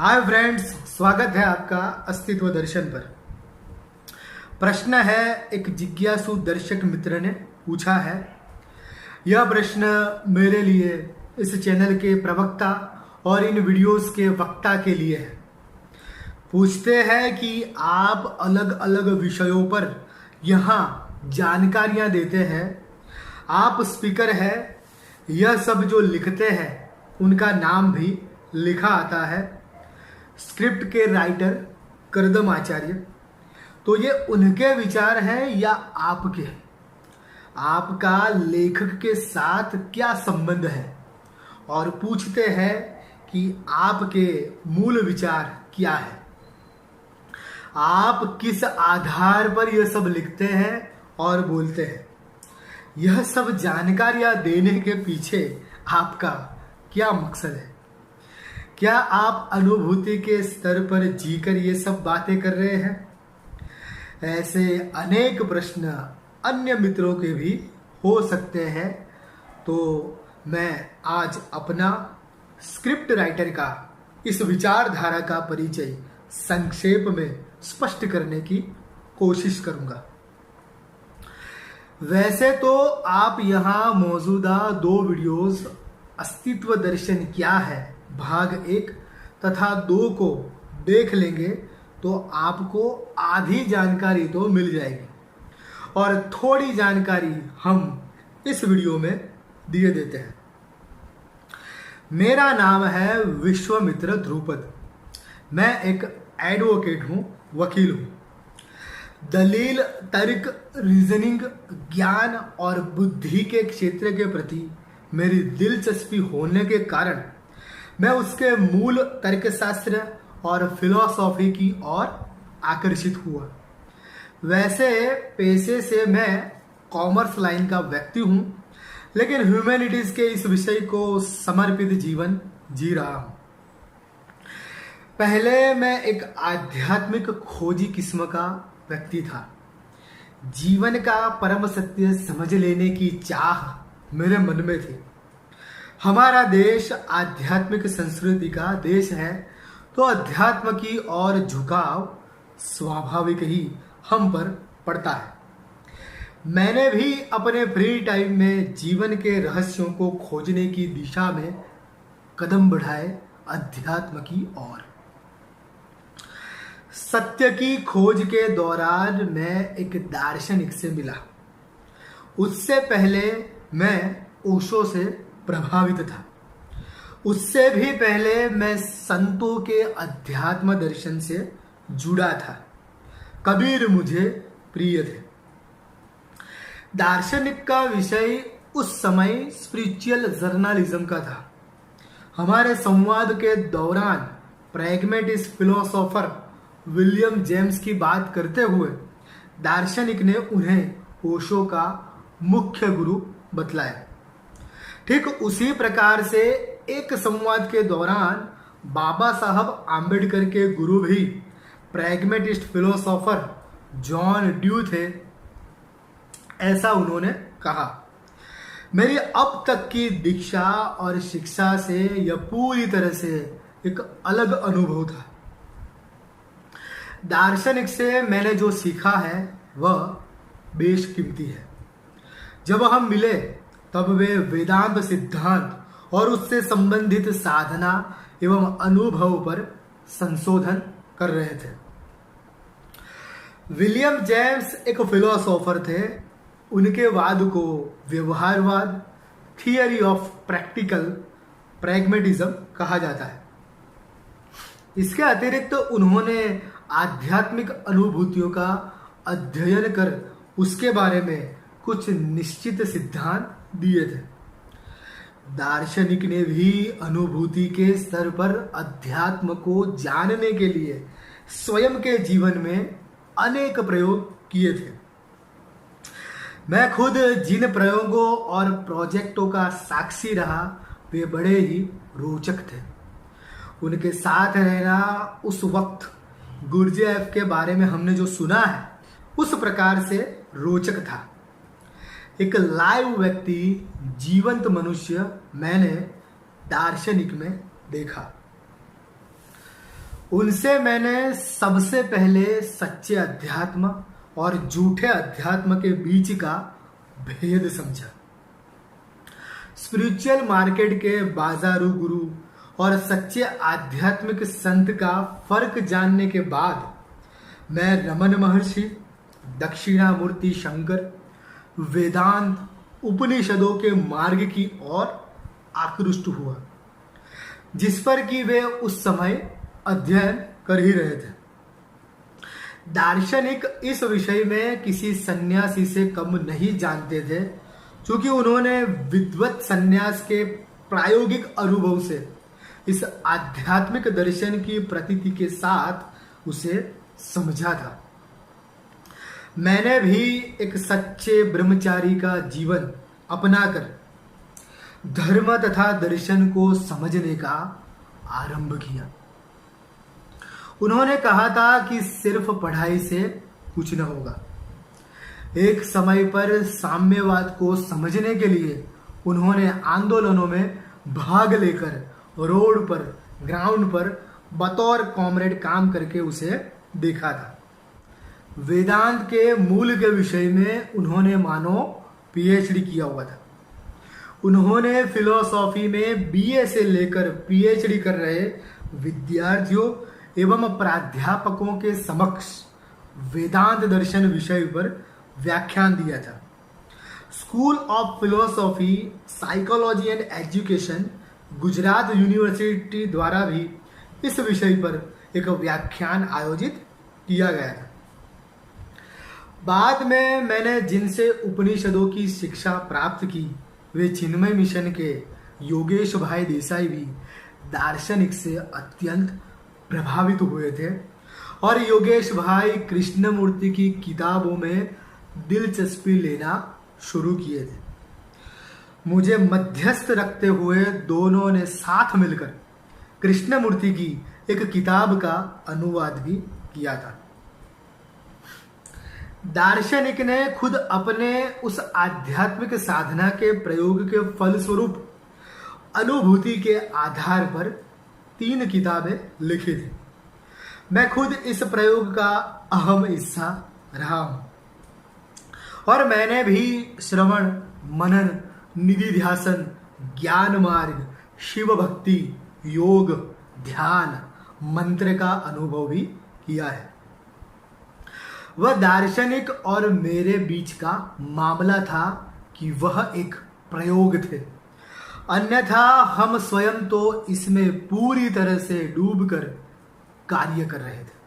Hi friends, स्वागत है आपका अस्तित्व दर्शन पर। प्रश्न है, एक जिज्ञासु दर्शक मित्र ने पूछा है। यह प्रश्न मेरे लिए, इस चैनल के प्रवक्ता और इन वीडियोस के वक्ता के लिए है। पूछते हैं कि आप अलग अलग विषयों पर यहाँ जानकारियाँ देते हैं, आप स्पीकर हैं, यह सब जो लिखते हैं उनका नाम भी लिखा आता है, स्क्रिप्ट के राइटर करदम आचार्य। तो ये उनके विचार हैं या आपके? आपका लेखक के साथ क्या संबंध है? और पूछते हैं कि आपके मूल विचार क्या है, आप किस आधार पर यह सब लिखते हैं और बोलते हैं। यह सब जानकारियां देने के पीछे आपका क्या मकसद है? क्या आप अनुभूति के स्तर पर जीकर ये सब बातें कर रहे हैं? ऐसे अनेक प्रश्न अन्य मित्रों के भी हो सकते हैं। तो मैं आज अपना स्क्रिप्ट राइटर का इस विचारधारा का परिचय संक्षेप में स्पष्ट करने की कोशिश करूंगा। वैसे तो आप यहाँ मौजूदा 2 वीडियोस अस्तित्व दर्शन क्या है भाग 1 तथा 2 को देख लेंगे तो आपको आधी जानकारी तो मिल जाएगी और थोड़ी जानकारी हम इस वीडियो में दिए देते हैं। मेरा नाम है विश्वामित्र ध्रुपद। मैं एक एडवोकेट हूँ, वकील हूँ। दलील, तर्क, रीजनिंग, ज्ञान और बुद्धि के क्षेत्र के प्रति मेरी दिलचस्पी होने के कारण मैं उसके मूल तर्कशास्त्र और फिलॉसफी की ओर आकर्षित हुआ। वैसे पेशे से मैं कॉमर्स लाइन का व्यक्ति हूँ, लेकिन ह्यूमैनिटीज के इस विषय को समर्पित जीवन जी रहा हूँ। पहले मैं एक आध्यात्मिक खोजी किस्म का व्यक्ति था। जीवन का परम सत्य समझ लेने की चाह मेरे मन में थी। हमारा देश आध्यात्मिक संस्कृति का देश है, तो अध्यात्म की ओर झुकाव स्वाभाविक ही हम पर पड़ता है। मैंने भी अपने फ्री टाइम में जीवन के रहस्यों को खोजने की दिशा में कदम बढ़ाए अध्यात्म की ओर। सत्य की खोज के दौरान मैं एक दार्शनिक से मिला। उससे पहले मैं ओशो से प्रभावित था। उससे भी पहले मैं संतों के अध्यात्म दर्शन से जुड़ा था। कबीर मुझे प्रिय थे। दार्शनिक का विषय उस समय स्पिरिचुअल जर्नलिज्म का था। हमारे संवाद के दौरान प्रैग्मेटिस्ट फिलोसोफर विलियम जेम्स की बात करते हुए दार्शनिक ने उन्हें ओशो का मुख्य गुरु बतलाया। ठीक उसी प्रकार से एक संवाद के दौरान बाबा साहब आम्बेडकर के गुरु भी प्रैग्मेटिस्ट फिलोसोफर जॉन ड्यू थे, ऐसा उन्होंने कहा। मेरी अब तक की दीक्षा और शिक्षा से यह पूरी तरह से एक अलग अनुभव था। दार्शनिक से मैंने जो सीखा है वह बेशकीमती है। जब हम मिले तब वे वेदांत सिद्धांत और उससे संबंधित साधना एवं अनुभव पर संशोधन कर रहे थे। विलियम जेम्स एक फिलोसोफर थे। उनके वाद को व्यवहारवाद, थियरी ऑफ प्रैक्टिकल प्रैग्मेटिज्म कहा जाता है। इसके अतिरिक्त उन्होंने आध्यात्मिक अनुभूतियों का अध्ययन कर उसके बारे में कुछ निश्चित सिद्धांत दिए थे। दार्शनिक ने भी अनुभूति के स्तर पर अध्यात्म को जानने के लिए स्वयं के जीवन में अनेक प्रयोग किए थे। मैं खुद जिन प्रयोगों और प्रोजेक्टों का साक्षी रहा वे बड़े ही रोचक थे। उनके साथ रहना उस वक्त गुरजेफ के बारे में हमने जो सुना है उस प्रकार से रोचक था। एक लाइव व्यक्ति, जीवंत मनुष्य मैंने दार्शनिक में देखा। उनसे मैंने सबसे पहले सच्चे अध्यात्म और झूठे अध्यात्म के बीच का भेद समझा। स्पिरिचुअल मार्केट के बाजारू गुरु और सच्चे आध्यात्मिक संत का फर्क जानने के बाद मैं रमन महर्षि, दक्षिणामूर्ति शंकर, वेदांत, उपनिषदों के मार्ग की ओर आकृष्ट हुआ, जिस पर कि वे उस समय अध्ययन कर ही रहे थे। दार्शनिक इस विषय में किसी सन्यासी से कम नहीं जानते थे, क्योंकि उन्होंने विद्वत सन्यास के प्रायोगिक अनुभव से इस आध्यात्मिक दर्शन की प्रतीति के साथ उसे समझा था। मैंने भी एक सच्चे ब्रह्मचारी का जीवन अपनाकर धर्म तथा दर्शन को समझने का आरंभ किया। उन्होंने कहा था कि सिर्फ पढ़ाई से कुछ न होगा। एक समय पर साम्यवाद को समझने के लिए उन्होंने आंदोलनों में भाग लेकर रोड पर, ग्राउंड पर बतौर कॉमरेड काम करके उसे देखा था। वेदांत के मूल के विषय में उन्होंने मानो पीएचडी किया हुआ था। उन्होंने फिलोसॉफी में बीए से लेकर पीएचडी कर रहे विद्यार्थियों एवं प्राध्यापकों के समक्ष वेदांत दर्शन विषय पर व्याख्यान दिया था। School of philosophy, psychology and education, Gujarat university द्वारा भी इस विषय पर एक व्याख्यान आयोजित किया गया था। बाद में मैंने जिनसे उपनिषदों की शिक्षा प्राप्त की, वे चिन्मय मिशन के योगेश भाई देसाई भी दार्शनिक से अत्यंत प्रभावित हुए थे और योगेश भाई कृष्णमूर्ति की किताबों में दिलचस्पी लेना शुरू किए थे। मुझे मध्यस्थ रखते हुए दोनों ने साथ मिलकर कृष्णमूर्ति की एक किताब का अनुवाद भी किया था। दार्शनिक ने खुद अपने उस आध्यात्मिक साधना के प्रयोग के फलस्वरूप अनुभूति के आधार पर 3 किताबें लिखी थी। मैं खुद इस प्रयोग का अहम हिस्सा रहा हूं और मैंने भी श्रवण, मनन, निधिध्यासन, ज्ञान मार्ग, शिव भक्ति, योग, ध्यान, मंत्र का अनुभव भी किया है। वह दार्शनिक और मेरे बीच का मामला था कि वह एक प्रयोग थे, अन्यथा हम स्वयं तो इसमें पूरी तरह से डूबकर कार्य कर रहे थे।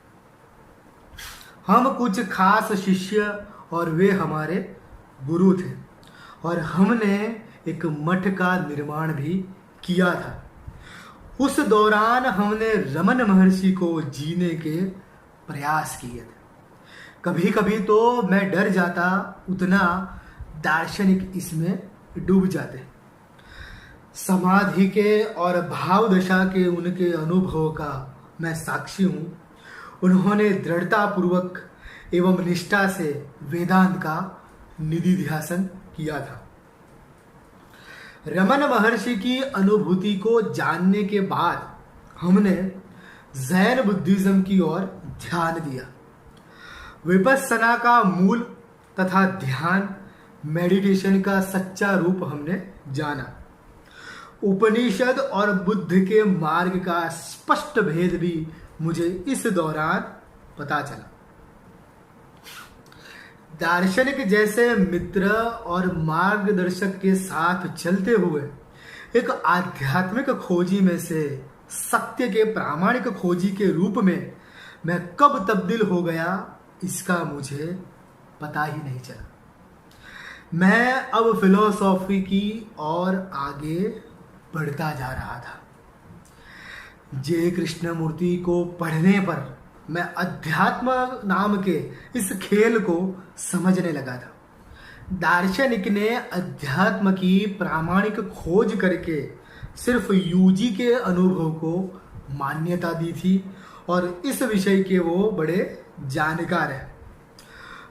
हम कुछ खास शिष्य और वे हमारे गुरु थे और हमने एक मठ का निर्माण भी किया था। उस दौरान हमने रमन महर्षि को जीने के प्रयास किए थे। कभी कभी तो मैं डर जाता, उतना दार्शनिक इसमें डूब जाते। समाधि के और भाव दशा के उनके अनुभव का मैं साक्षी हूं। उन्होंने दृढ़ता पूर्वक एवं निष्ठा से वेदांत का निधिध्यासन किया था। रमन महर्षि की अनुभूति को जानने के बाद हमने जैन बुद्धिज्म की ओर ध्यान दिया। विपस्सना का मूल तथा ध्यान, मेडिटेशन का सच्चा रूप हमने जाना। उपनिषद और बुद्ध के मार्ग का स्पष्ट भेद भी मुझे इस दौरान पता चला। दार्शनिक जैसे मित्र और मार्गदर्शक के साथ चलते हुए एक आध्यात्मिक खोजी में से सत्य के प्रामाणिक खोजी के रूप में मैं कब तब्दील हो गया, इसका मुझे पता ही नहीं चला। मैं अब फिलोसॉफी की ओर आगे बढ़ता जा रहा था। जे कृष्णमूर्ति को पढ़ने पर मैं अध्यात्म नाम के इस खेल को समझने लगा था। दार्शनिक ने अध्यात्म की प्रामाणिक खोज करके सिर्फ यूजी के अनुभव को मान्यता दी थी और इस विषय के वो बड़े जानकार हैं।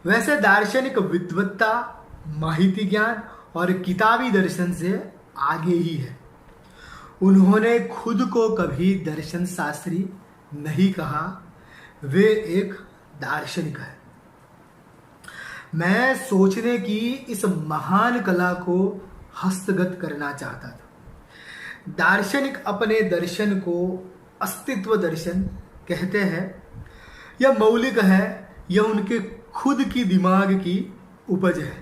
वैसे दार्शनिक विद्वत्ता, माहिती ज्ञान और किताबी दर्शन से आगे ही है। उन्होंने खुद को कभी दर्शन शास्त्री नहीं कहा, वे एक दार्शनिक है। मैं सोचने की इस महान कला को हस्तगत करना चाहता था। दार्शनिक अपने दर्शन को अस्तित्व दर्शन कहते हैं। यह मौलिक है, यह उनके खुद की दिमाग की उपज है।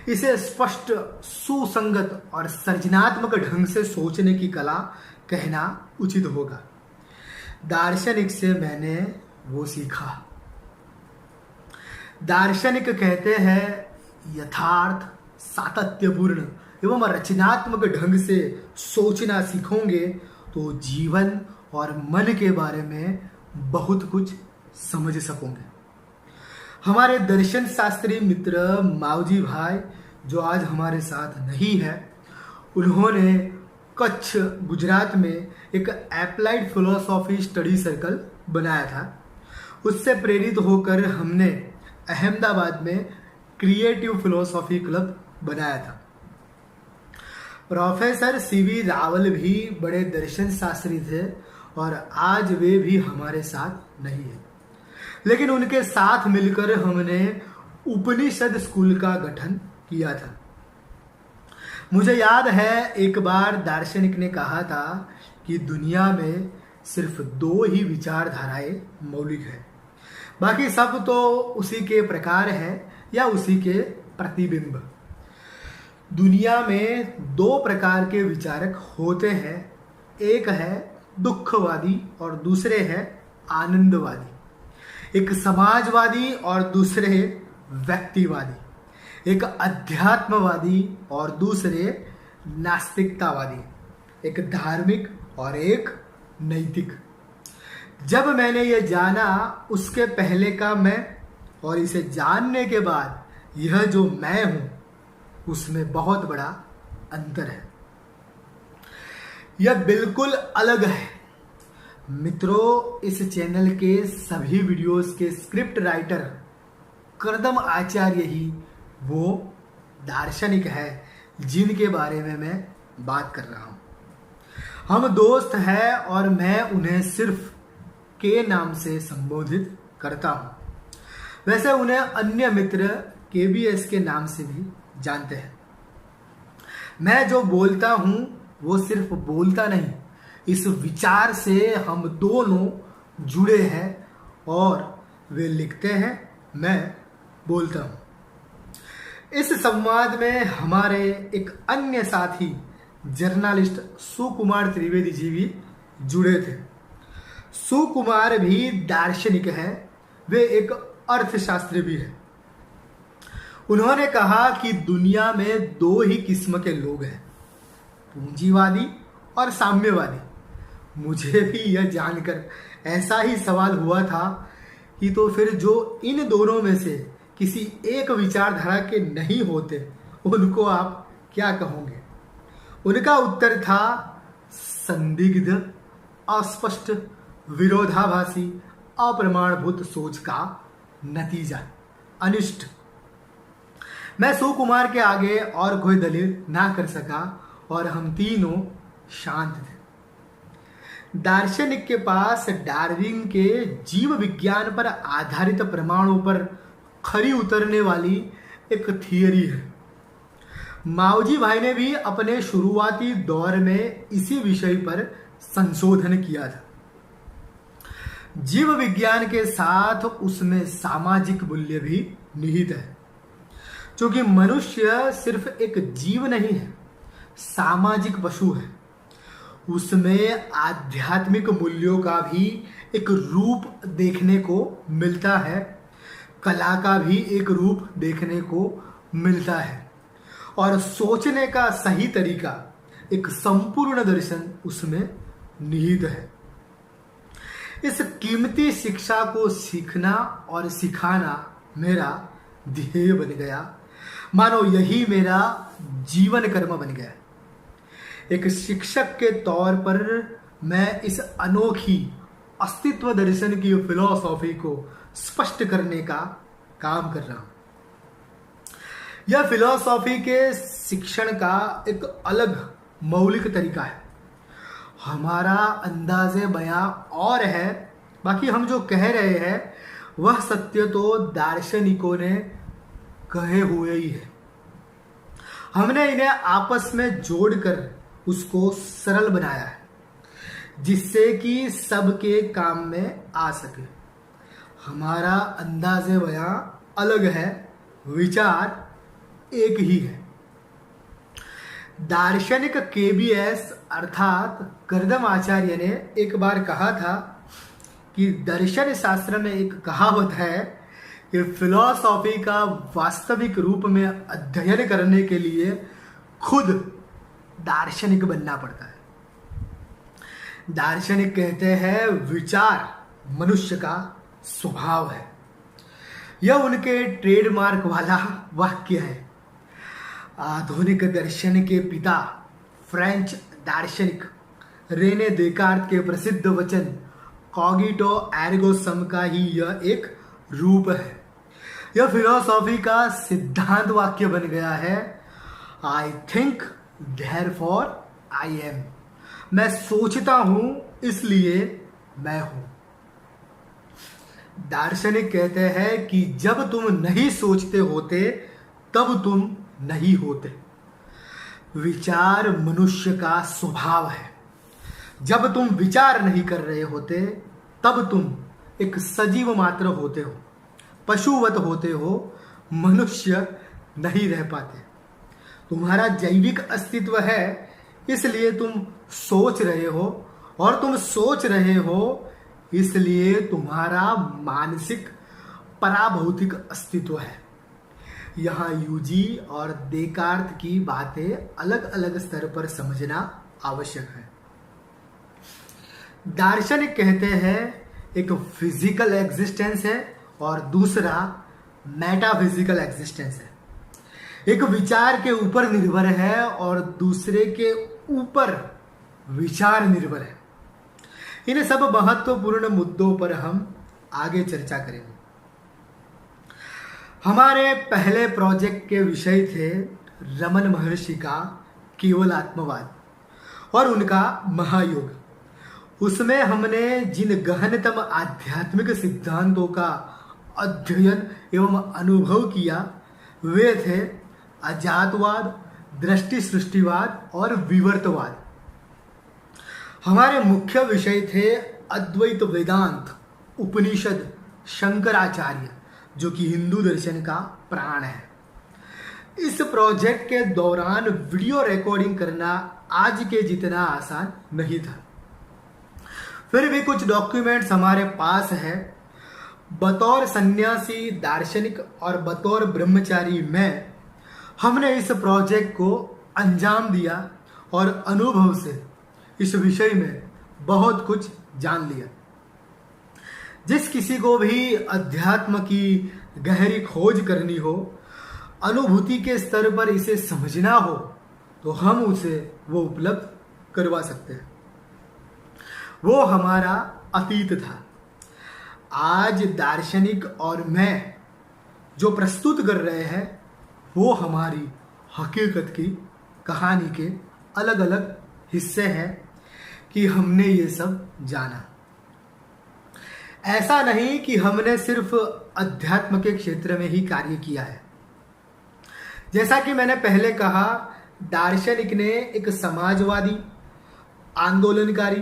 इसे स्पष्ट, सुसंगत और सृजनात्मक ढंग से सोचने की कला कहना उचित होगा। दार्शनिक से मैंने वो सीखा। दार्शनिक कहते हैं यथार्थ, सातत्यपूर्ण एवं रचनात्मक ढंग से सोचना सीखोगे तो जीवन और मन के बारे में बहुत कुछ समझ सकोगे। हमारे दर्शन शास्त्री मित्र मावजी भाई, जो आज हमारे साथ नहीं है, उन्होंने कच्छ गुजरात में एक एप्लाइड फिलोसॉफी स्टडी सर्कल बनाया था। उससे प्रेरित होकर हमने अहमदाबाद में क्रिएटिव फिलोसॉफी क्लब बनाया था। प्रोफेसर सीवी रावल भी बड़े दर्शन शास्त्री थे और आज वे भी हमारे साथ नहीं है, लेकिन उनके साथ मिलकर हमने उपनिषद स्कूल का गठन किया था। मुझे याद है एक बार दार्शनिक ने कहा था कि दुनिया में सिर्फ 2 ही विचारधाराएं मौलिक है, बाकी सब तो उसी के प्रकार है या उसी के प्रतिबिंब। दुनिया में 2 प्रकार के विचारक होते हैं, एक है दुखवादी और दूसरे है आनंदवादी। एक समाजवादी और दूसरे व्यक्तिवादी। एक अध्यात्मवादी और दूसरे नास्तिकतावादी। एक धार्मिक और एक नैतिक। जब मैंने ये जाना, उसके पहले का मैं और इसे जानने के बाद यह जो मैं हूं, उसमें बहुत बड़ा अंतर है। यह बिल्कुल अलग है। मित्रों, इस चैनल के सभी वीडियोस के स्क्रिप्ट राइटर करदम आचार्य ही वो दार्शनिक है जिनके बारे में मैं बात कर रहा हूं। हम दोस्त हैं और मैं उन्हें सिर्फ के नाम से संबोधित करता हूं। वैसे उन्हें अन्य मित्र केबीएस के नाम से भी जानते हैं। मैं जो बोलता हूं वो सिर्फ बोलता नहीं, इस विचार से हम दोनों जुड़े हैं और वे लिखते हैं, मैं बोलता हूं। इस संवाद में हमारे एक अन्य साथी जर्नलिस्ट सुकुमार त्रिवेदी जी भी जुड़े थे। सुकुमार भी दार्शनिक हैं, वे एक अर्थशास्त्री भी हैं। उन्होंने कहा कि दुनिया में 2 ही किस्म के लोग हैं, पूंजीवादी और साम्यवादी। मुझे भी यह जानकर ऐसा ही सवाल हुआ था कि तो फिर जो इन दोनों में से किसी एक विचारधारा के नहीं होते, उनको आप क्या कहोगे? उनका उत्तर था संदिग्ध, अस्पष्ट, विरोधाभासी, अप्रमाणभूत सोच का नतीजा, अनिष्ट। मैं सुकुमार के आगे और कोई दलील ना कर सका और हम तीनों शांत थे। दार्शनिक के पास डार्विन के जीव विज्ञान पर आधारित प्रमाणों पर खरी उतरने वाली एक थियरी है। मावजी भाई ने भी अपने शुरुआती दौर में इसी विषय पर संशोधन किया था। जीव विज्ञान के साथ उसमें सामाजिक मूल्य भी निहित है, क्योंकि मनुष्य सिर्फ एक जीव नहीं है, सामाजिक पशु है। उसमें आध्यात्मिक मूल्यों का भी एक रूप देखने को मिलता है, कला का भी एक रूप देखने को मिलता है और सोचने का सही तरीका, एक संपूर्ण दर्शन उसमें निहित है। इस कीमती शिक्षा को सीखना और सिखाना मेरा ध्येय बन गया, मानो यही मेरा जीवन कर्म बन गया। एक शिक्षक के तौर पर मैं इस अनोखी अस्तित्व दर्शन की फिलॉसफी को स्पष्ट करने का काम कर रहा हूं। यह फिलॉसफी के शिक्षण का एक अलग मौलिक तरीका है हमारा अंदाज़े बयां और है, बाकी हम जो कह रहे हैं वह सत्य तो दार्शनिकों ने कहे हुए ही है। हमने इन्हें आपस में जोड़कर उसको सरल बनाया है, जिससे कि सबके काम में आ सके। हमारा अंदाज़े बयां अलग है, विचार एक ही है। दार्शनिक केबीएस अर्थात कर्दम आचार्य ने एक बार कहा था कि दर्शन शास्त्र में एक कहावत है कि फिलॉसफी का वास्तविक रूप में अध्ययन करने के लिए खुद दार्शनिक बनना पड़ता है। दार्शनिक कहते हैं विचार मनुष्य का स्वभाव है। यह उनके ट्रेडमार्क वाला वाक्य है। आधुनिक दर्शन के पिता फ्रेंच दार्शनिक रेने देकार्त के प्रसिद्ध वचन कॉगिटो एर्गो सम का ही यह एक रूप है। यह फिलॉसफी का सिद्धांत वाक्य बन गया है। I think therefore I am. मैं सोचता हूं इसलिए मैं हूं। दार्शनिक कहते हैं कि जब तुम नहीं सोचते होते तब तुम नहीं होते। विचार मनुष्य का स्वभाव है। जब तुम विचार नहीं कर रहे होते तब तुम एक सजीव मात्र होते हो, पशुवत होते हो, मनुष्य नहीं रह पाते। तुम्हारा जैविक अस्तित्व है, इसलिए तुम सोच रहे हो, और तुम सोच रहे हो इसलिए तुम्हारा मानसिक पराभौतिक अस्तित्व है। यहाँ यूजी और देकार्त की बातें अलग अलग स्तर पर समझना आवश्यक है। दार्शनिक कहते हैं एक फिजिकल एग्जिस्टेंस है और दूसरा मेटाफिजिकल एग्जिस्टेंस है। एक विचार के ऊपर निर्भर है और दूसरे के ऊपर विचार निर्भर है। इन सब महत्वपूर्ण मुद्दों पर हम आगे चर्चा करेंगे। हमारे पहले प्रोजेक्ट के विषय थे रमन महर्षि का केवल आत्मवाद और उनका महायोग। उसमें हमने जिन गहनतम आध्यात्मिक सिद्धांतों का अध्ययन एवं अनुभव किया वे थे अजातवाद, दृष्टि सृष्टिवाद और विवर्तवाद। हमारे मुख्य विषय थे अद्वैत वेदांत, उपनिषद, शंकराचार्य जो कि हिंदू दर्शन का प्राण है। इस प्रोजेक्ट के दौरान वीडियो रिकॉर्डिंग करना आज के जितना आसान नहीं था। फिर भी कुछ डॉक्यूमेंट्स हमारे पास है। बतौर सन्यासी दार्शनिक और बतौर ब्रह्मचारी में हमने इस प्रोजेक्ट को अंजाम दिया और अनुभव से इस विषय में बहुत कुछ जान लिया। जिस किसी को भी अध्यात्म की गहरी खोज करनी हो, अनुभूति के स्तर पर इसे समझना हो, तो हम उसे वो उपलब्ध करवा सकते हैं। वो हमारा अतीत था। आज दार्शनिक और मैं जो प्रस्तुत कर रहे हैं वो हमारी हकीकत की कहानी के अलग अलग हिस्से हैं कि हमने ये सब जाना। ऐसा नहीं कि हमने सिर्फ अध्यात्म के क्षेत्र में ही कार्य किया है। जैसा कि मैंने पहले कहा, दार्शनिक ने एक समाजवादी, आंदोलनकारी,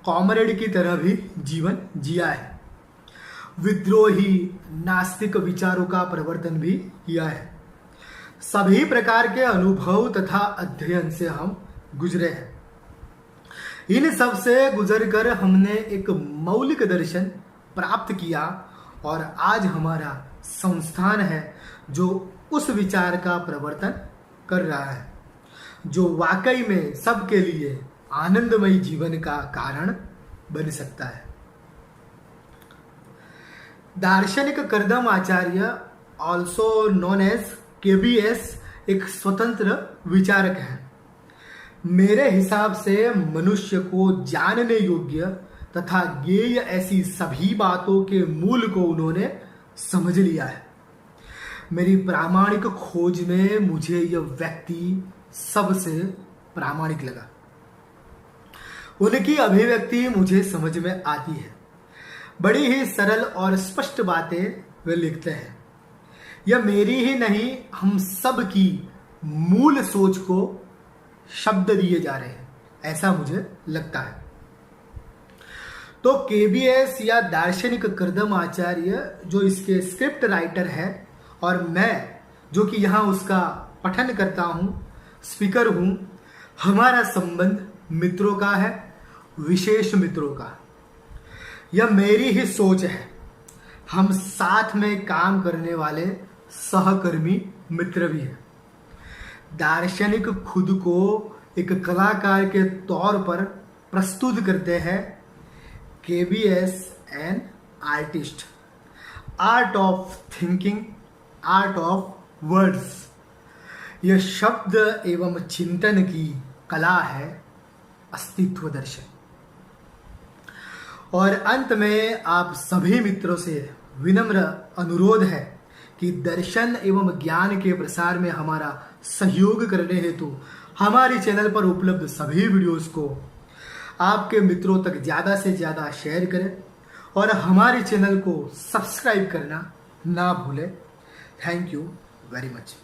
कॉमरेड की तरह भी जीवन जिया है। विद्रोही, नास्तिक विचारों का प्रवर्तन भी किया है। सभी प्रकार के अनुभव तथा अध्ययन से हम गुजरे हैं। इन सब से गुजरकर हमने एक मौलिक दर्शन प्राप्त किया और आज हमारा संस्थान है जो उस विचार का प्रवर्तन कर रहा है, जो वाकई में सबके लिए आनंदमय जीवन का कारण बन सकता है। दार्शनिक कर्दम आचार्य, ऑल्सो नोन एज केबीएस, एक स्वतंत्र विचारक है। मेरे हिसाब से मनुष्य को जानने योग्य तथा ज्ञेय ऐसी सभी बातों के मूल को उन्होंने समझ लिया है। मेरी प्रामाणिक खोज में मुझे यह व्यक्ति सबसे प्रामाणिक लगा। उनकी अभिव्यक्ति मुझे समझ में आती है। बड़ी ही सरल और स्पष्ट बातें वे लिखते हैं। यह मेरी ही नहीं, हम सब की मूल सोच को शब्द दिए जा रहे हैं, ऐसा मुझे लगता है। तो केबीएस या दार्शनिक कर्दम आचार्य जो इसके स्क्रिप्ट राइटर है, और मैं जो कि यहाँ उसका पठन करता हूँ, स्पीकर हूँ, हमारा संबंध मित्रों का है, विशेष मित्रों का। यह मेरी ही सोच है। हम साथ में काम करने वाले सहकर्मी मित्र भी हैं। दार्शनिक खुद को एक कलाकार के तौर पर प्रस्तुत करते हैं। KBS an artist, art of thinking, art of words. यह शब्द एवं चिंतन की कला है, अस्तित्व दर्शन। और अंत में आप सभी मित्रों से विनम्र अनुरोध है कि दर्शन एवं ज्ञान के प्रसार में हमारा सहयोग करने हेतु हमारे चैनल पर उपलब्ध सभी वीडियोस को आपके मित्रों तक ज़्यादा से ज़्यादा शेयर करें और हमारे चैनल को सब्सक्राइब करना ना भूलें। Thank you very much.